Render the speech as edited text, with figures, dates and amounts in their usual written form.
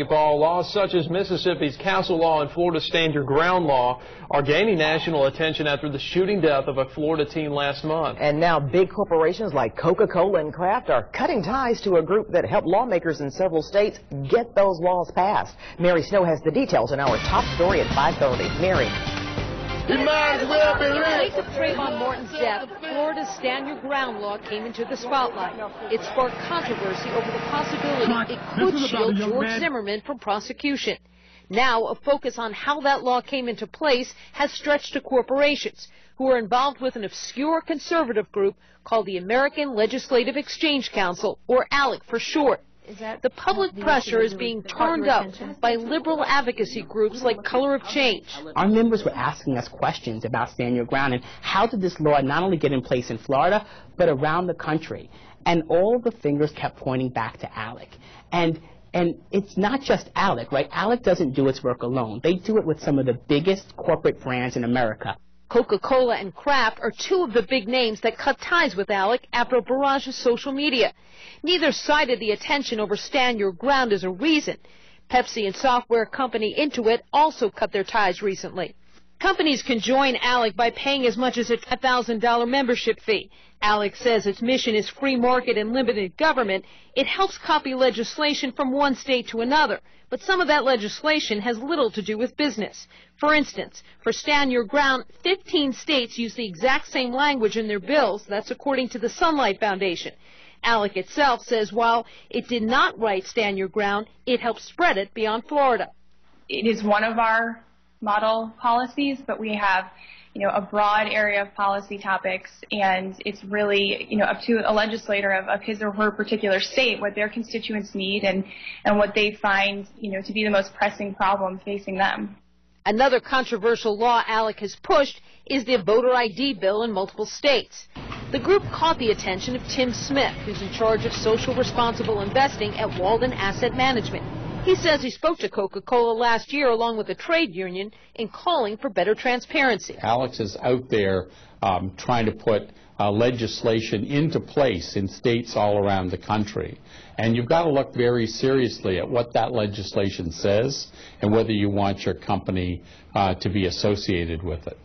Laws such as Mississippi's Castle Law and Florida's Stand Your Ground Law are gaining national attention after the shooting death of a Florida teen last month. And now big corporations like Coca-Cola and Kraft are cutting ties to a group that helped lawmakers in several states get those laws passed. Mary Snow has the details in our top story at 5:30. Mary. In the wake of Trayvon Martin's death, Florida's Stand Your Ground law came into the spotlight. It sparked controversy over the possibility it could shield George Zimmerman from prosecution. Now, a focus on how that law came into place has stretched to corporations who are involved with an obscure conservative group called the American Legislative Exchange Council, or ALEC for short. The public pressure is being turned up by liberal advocacy groups like Color of Change. Our members were asking us questions about Stand Your Ground and how did this law not only get in place in Florida, but around the country. And all the fingers kept pointing back to ALEC. And it's not just ALEC, right? ALEC doesn't do its work alone. They do it with some of the biggest corporate brands in America. Coca-Cola and Kraft are two of the big names that cut ties with ALEC after a barrage of social media. Neither cited the attention over Stand Your Ground as a reason. Pepsi and software company Intuit also cut their ties recently. Companies can join ALEC by paying as much as a $1,000 membership fee. ALEC says its mission is free market and limited government. It helps copy legislation from one state to another, but some of that legislation has little to do with business. For instance, for Stand Your Ground, 15 states use the exact same language in their bills. That's according to the SunlightFoundation. ALEC itself says while it did not write Stand Your Ground, it helped spread it beyond Florida. It is one of our model policies, but we have, a broad area of policy topics, and it's really, up to a legislator of his or her particular state what their constituents need and what they find, to be the most pressing problem facing them. Another controversial law ALEC has pushed is the voter ID bill in multiple states. The group caught the attention of Tim Smith, who's in charge of social responsible investing at Walden Asset Management. He says he spoke to Coca-Cola last year along with the trade union in calling for better transparency. Alex is out there trying to put legislation into place in states all around the country. And you've got to look very seriously at what that legislation says and whether you want your company to be associated with it.